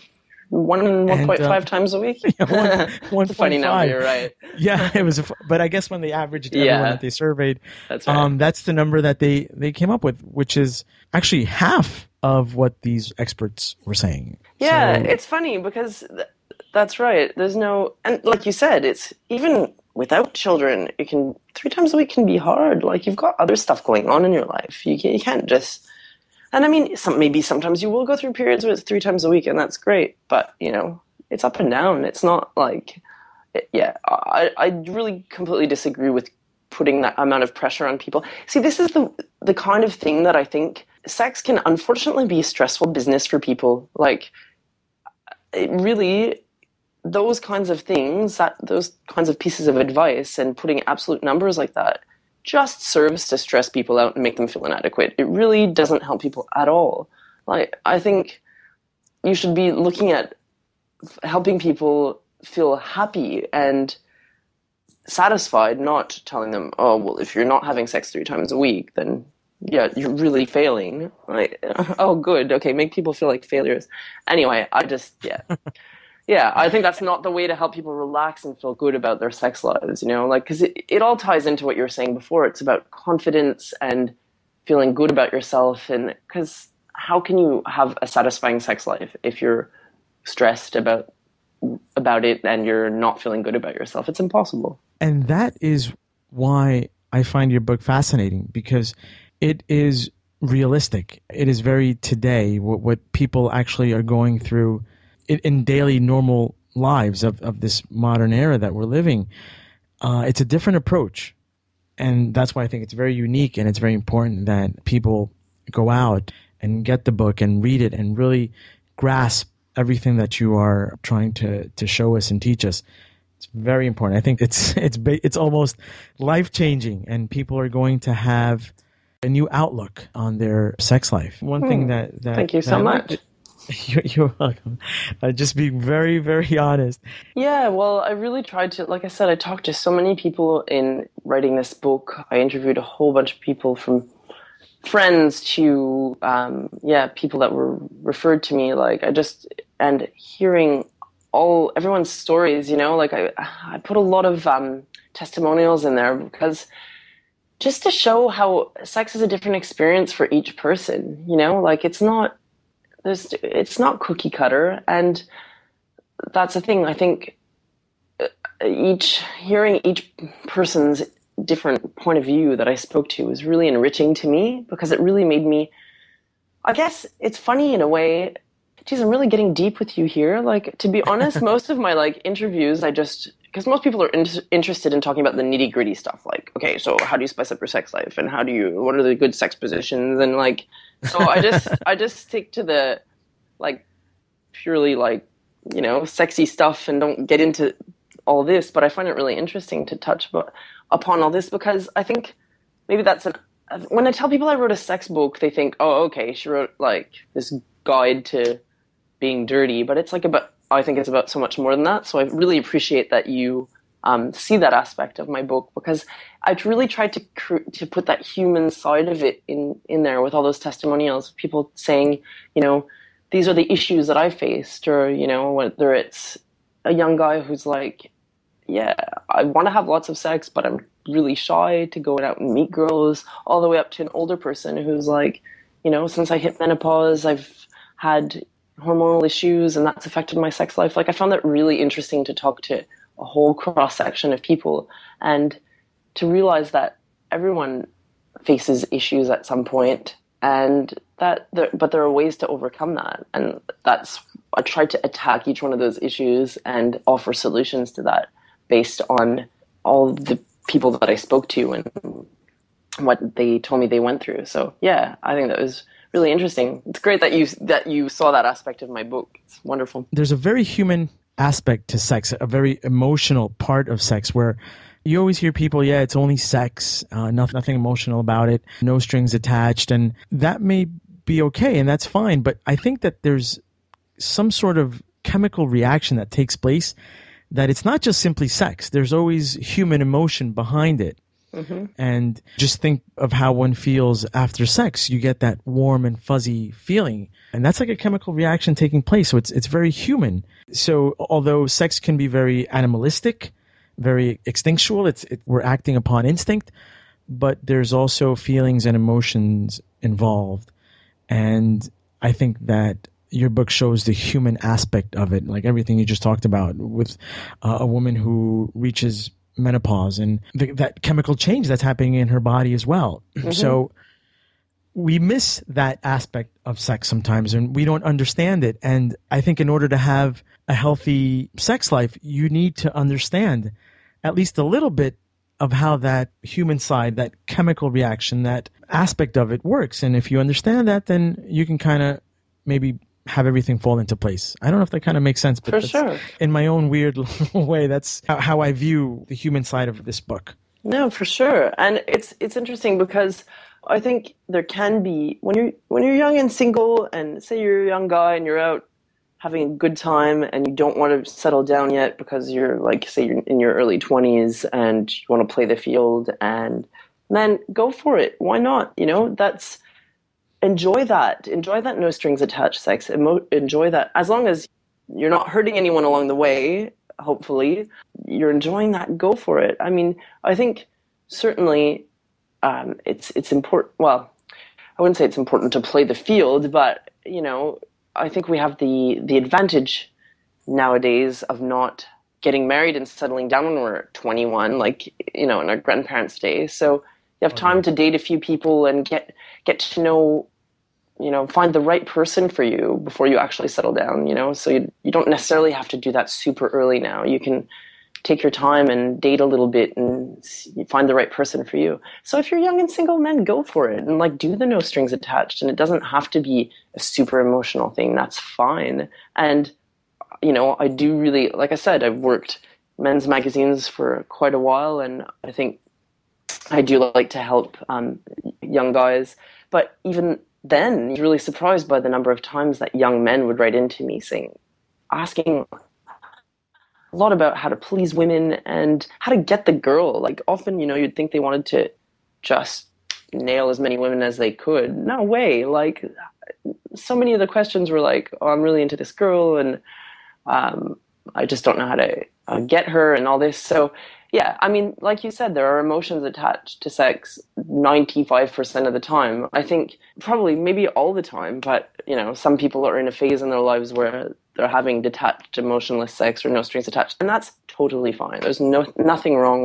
1.5 times a week. Yeah, 1.5. Funny number, you're right. Yeah, it was. But I guess when they averaged everyone that they surveyed, that's right. That's the number that they came up with, which is actually half of what these experts were saying. Yeah, it's funny because that's right. There's no, and like you said, it's even without children, 3 times a week can be hard. Like, you've got other stuff going on in your life. You can't just. And I mean, maybe sometimes you will go through periods where it's 3 times a week, and that's great. But, it's up and down. It's not like, I really completely disagree with putting that amount of pressure on people. See, this is the kind of thing that I think sex can unfortunately be stressful business for people. Like, it really, those kinds of things, those kinds of pieces of advice and putting absolute numbers like that, just serves to stress people out and make them feel inadequate. It really doesn't help people at all. Like, I think you should be looking at helping people feel happy and satisfied, not telling them, oh, well, if you're not having sex 3 times a week, then you're really failing. Like, oh, good. Okay, make people feel like failures. Anyway, Yeah, I think that's not the way to help people relax and feel good about their sex lives, because it all ties into what you were saying before. It's about confidence and feeling good about yourself. And because how can you have a satisfying sex life if you're stressed about it and you're not feeling good about yourself? It's impossible. And that is why I find your book fascinating, because it is realistic. It is very today, what people actually are going through in daily normal lives of this modern era that we're living. It's a different approach. And that's why I think it's very unique, and it's very important that people go out and get the book and read it and really grasp everything that you are trying to show us and teach us. It's very important. I think it's almost life-changing, and people are going to have a new outlook on their sex life. One thing that thank you so much. You're welcome. Just being very, very honest. Yeah, well, I really tried to, like I said, I talked to so many people in writing this book. I interviewed a whole bunch of people, from friends to, people that were referred to me. And hearing everyone's stories, I put a lot of testimonials in there, because just to show how sex is a different experience for each person, it's not cookie cutter, and that's the thing. I think hearing each person's different point of view that I spoke to was really enriching to me, because it really made me, I guess it's funny in a way. Geez, I'm really getting deep with you here. Like, to be honest, most of my interviews, I just because most people are interested in talking about the nitty gritty stuff, like, okay, so how do you spice up your sex life, and what are the good sex positions, and like, so I just stick to the like purely like, you know, sexy stuff and don't get into all this. But I find it really interesting to touch upon all this, because I think maybe when I tell people I wrote a sex book, they think, oh, okay, she wrote like this guide to being dirty, but I think it's about so much more than that. So I really appreciate that you see that aspect of my book, because I really tried to put that human side of it in there, with all those testimonials, people saying, you know, these are the issues that I faced, or, you know, whether it's a young guy who's like, yeah, I want to have lots of sex, but I'm really shy to go out and meet girls, all the way up to an older person who's like, you know, since I hit menopause, I've had hormonal issues and that's affected my sex life. Like, I found that really interesting to talk to a whole cross section of people, and to realize that everyone faces issues at some point, and but there are ways to overcome that. And I tried to attack each one of those issues and offer solutions to that based on all the people that I spoke to and what they told me they went through. So yeah, I think that was really interesting. It's great that you saw that aspect of my book. It's wonderful. There's a very human aspect to sex, a very emotional part of sex, where you always hear people, yeah, it's only sex, nothing emotional about it, no strings attached, and that may be okay, and that's fine, but I think that there's some sort of chemical reaction that takes place, that it's not just simply sex. There's always human emotion behind it. Mm-hmm. And just think of how one feels after sex. You get that warm and fuzzy feeling, and that's like a chemical reaction taking place. So it's very human. So although sex can be very animalistic, very instinctual, we're acting upon instinct, but there's also feelings and emotions involved. And I think that your book shows the human aspect of it, like everything you just talked about with a woman who reaches menopause and that chemical change that's happening in her body as well. Mm-hmm. So we miss that aspect of sex sometimes, and we don't understand it. And I think in order to have a healthy sex life, you need to understand at least a little bit of how that human side, that chemical reaction, that aspect of it works. And if you understand that, then you can kind of maybe have everything fall into place. I don't know if that kind of makes sense, but for sure, in my own weird way, that's how I view the human side of this book. No, for sure. And it's interesting because I think there can be, when you're young and single, and say you're a young guy and you're out having a good time and you don't want to settle down yet because you're like, say you're in your early 20s and you want to play the field, and then go for it. Why not? You know, enjoy that no strings attached sex. Enjoy that, as long as you're not hurting anyone along the way. Hopefully you're enjoying that. Go for it. I mean, I think certainly it's important. Well, I wouldn't say it's important to play the field, but you know, I think we have the advantage nowadays of not getting married and settling down when we're 21, like, you know, in our grandparents' day. So you have time to date a few people and get to know, you know, find the right person for you before you actually settle down, you know. So you don't necessarily have to do that super early now. You can take your time and date a little bit and find the right person for you. So if you're young and single, men, go for it and like do the no strings attached. And it doesn't have to be a super emotional thing. That's fine. And, you know, I do really, like I said, I've worked men's magazines for quite a while, and I think I do like to help young guys. But even then, you're really surprised by the number of times that young men would write into me asking a lot about how to please women and how to get the girl. Like, often, you know, you'd think they wanted to just nail as many women as they could. No way. Like, so many of the questions were like, oh, I'm really into this girl, and I just don't know how to get her and all this. So yeah, I mean, like you said, there are emotions attached to sex 95% of the time. I think probably maybe all the time, but, you know, some people are in a phase in their lives where they're having detached, emotionless sex or no strings attached, and that's totally fine. There's nothing wrong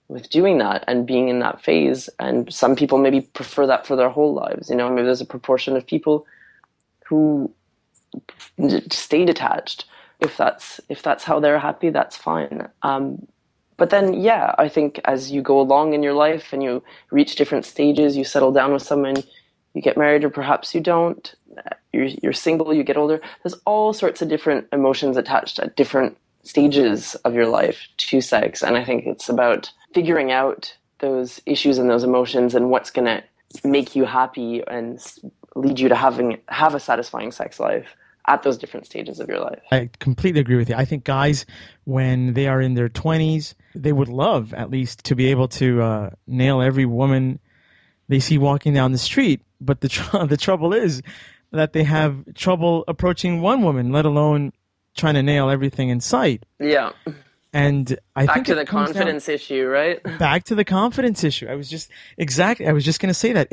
with doing that and being in that phase. And some people maybe prefer that for their whole lives. You know, maybe there's a proportion of people who stay detached. if that's how they're happy, that's fine. But then, yeah, I think as you go along in your life and you reach different stages, you settle down with someone, you get married, or perhaps you don't, you're single, you get older. There's all sorts of different emotions attached at different stages of your life to sex. And I think it's about figuring out those issues and those emotions and what's going to make you happy and lead you to have a satisfying sex life at those different stages of your life. I completely agree with you. I think guys, when they are in their 20s, they would love at least to be able to nail every woman they see walking down the street. But the trouble is that they have trouble approaching one woman, let alone trying to nail everything in sight. Yeah. And I think back to the confidence issue, right? Back to the confidence issue. I was just going to say that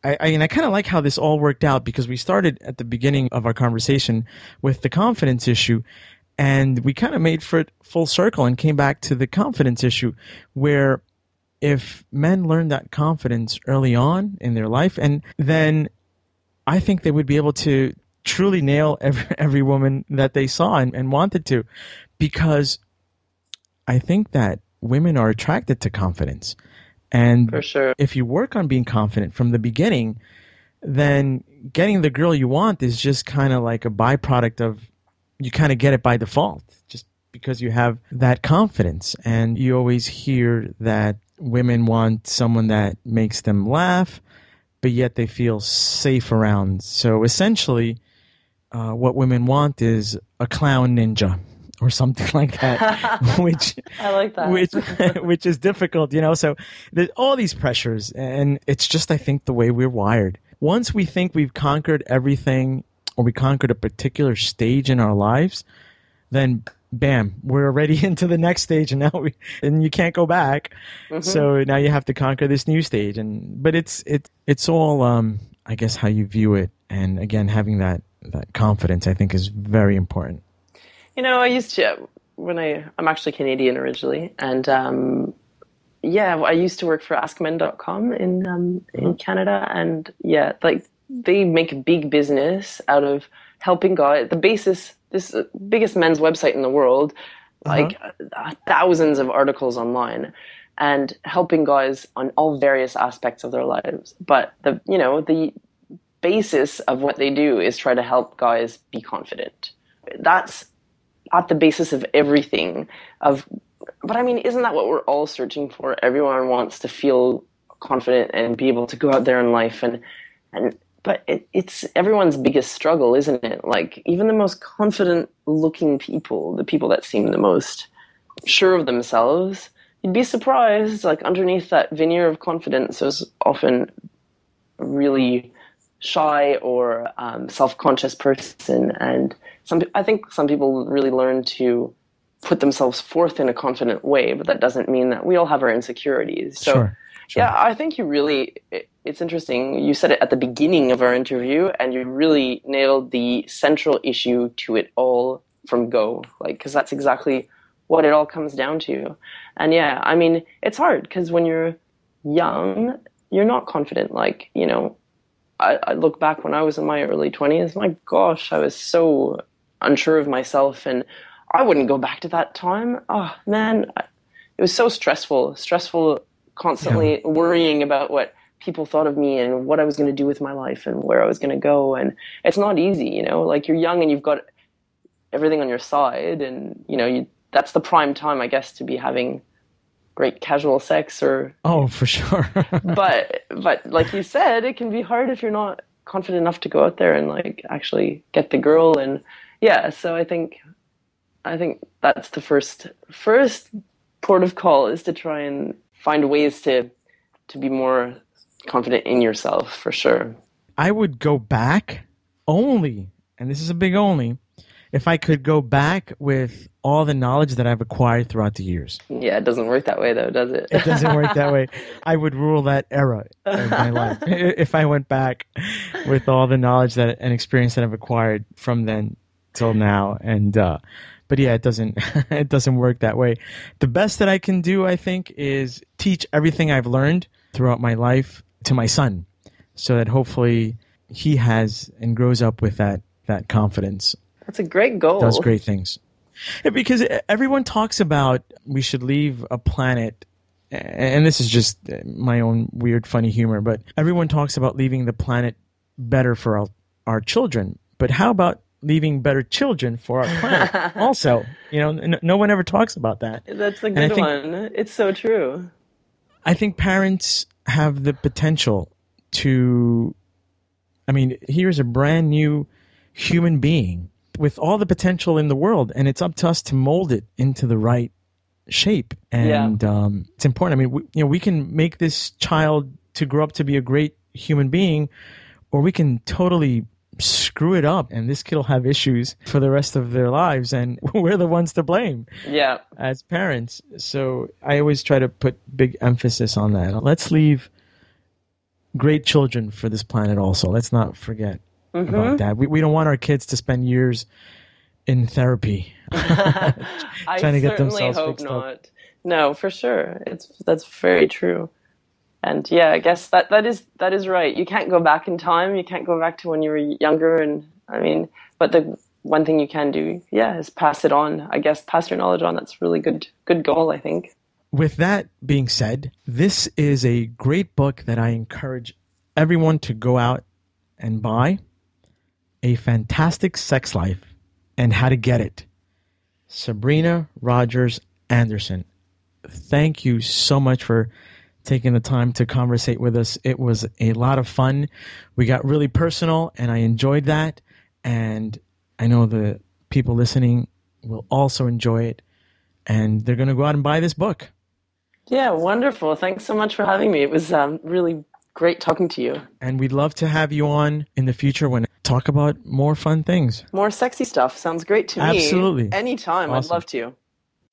I kind of like how this all worked out, because we started at the beginning of our conversation with the confidence issue, and we kind of made for it full circle and came back to the confidence issue, where if men learn that confidence early on in their life, and then I think they would be able to truly nail every woman that they saw and wanted to, because I think that women are attracted to confidence. And for sure, if you work on being confident from the beginning, then getting the girl you want is just kind of like a byproduct of, you kind of get it by default, just because you have that confidence. And you always hear that women want someone that makes them laugh, but yet they feel safe around. So essentially, what women want is a clown ninja or something like that, which I like that. which is difficult, So there's all these pressures, and it's just, I think, the way we're wired. Once we think we've conquered everything, or we conquered a particular stage in our lives, then bam, we're already into the next stage, and and you can't go back. Mm-hmm. So now you have to conquer this new stage, but it's all I guess how you view it, and again, having that confidence, I think, is very important. I used to, I'm actually Canadian originally, and I used to work for AskMen.com in Canada, and they make a big business out of helping guys. This biggest men's website in the world, thousands of articles online, and helping guys on all various aspects of their lives. But the basis of what they do is try to help guys be confident. That's at the basis of everything. But I mean, isn't that what we're all searching for? Everyone wants to feel confident and be able to go out there in life, but it's everyone's biggest struggle, isn't it? Like, even the most confident looking people, the people that seem the most sure of themselves, you'd be surprised, like, underneath that veneer of confidence is often a really shy or self-conscious person. And I think some people really learn to put themselves forth in a confident way, but that doesn't mean that we all have our insecurities. So, sure. Yeah, I think it's interesting. You said it at the beginning of our interview, and you really nailed the central issue to it all from go, because that's exactly what it all comes down to. And yeah, I mean, it's hard because when you're young, you're not confident. I look back when I was in my early 20s, my gosh, I was so unsure of myself, and I wouldn't go back to that time. Oh man, it was so stressful, constantly worrying about what people thought of me and what I was going to do with my life and where I was going to go. And it's not easy, you're young and you've got everything on your side, and that's the prime time, I guess, to be having great casual sex or... Oh, for sure. but like you said, it can be hard if you're not confident enough to go out there and actually get the girl. And yeah, so I think that's the first port of call, is to try and find ways to be more confident in yourself, for sure. I would go back only, and this is a big only, if I could go back with all the knowledge that I've acquired throughout the years. Yeah, it doesn't work that way, though, does it? It doesn't work that way. I would rule that era of my life if I went back with all the knowledge and experience that I've acquired from then till now. And but yeah, it doesn't work that way. The best that I can do, I think, is teach everything I've learned throughout my life to my son, so that hopefully he has and grows up with that confidence. That's a great goal. does great things. Yeah, because everyone talks about we should leave a planet, and this is just my own weird, funny humor, but everyone talks about leaving the planet better for our children. But how about leaving better children for our planet also? No one ever talks about that. That's a good one. It's so true. I think parents have the potential to, here's a brand new human being with all the potential in the world, and it's up to us to mold it into the right shape. And it's important. We can make this child to grow up to be a great human being, or we can totally screw it up, and this kid will have issues for the rest of their lives, and we're the ones to blame as parents. So I always try to put big emphasis on that. Let's leave great children for this planet also. Let's not forget about that. We don't want our kids to spend years in therapy trying to get themselves fixed up. Not. No, for sure. That's very true. And yeah, I guess that is right. You can't go back in time. You can't go back to when you were younger. But the one thing you can do, is pass it on. I guess pass your knowledge on. That's a really good goal, I think. With that being said, this is a great book that I encourage everyone to go out and buy. A Fantastic Sex Life and How to Get It. Sabrina Rogers Anderson. Thank you so much for taking the time to conversate with us. It was a lot of fun. We got really personal, and I enjoyed that. And I know the people listening will also enjoy it, and they're going to go out and buy this book. Yeah, wonderful. Thanks so much for having me. It was really great talking to you. And we'd love to have you on in the future when talk about more fun things. More sexy stuff. Sounds great to me. Absolutely. Anytime. Awesome. I'd love to.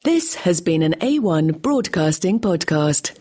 This has been an A1 Broadcasting podcast.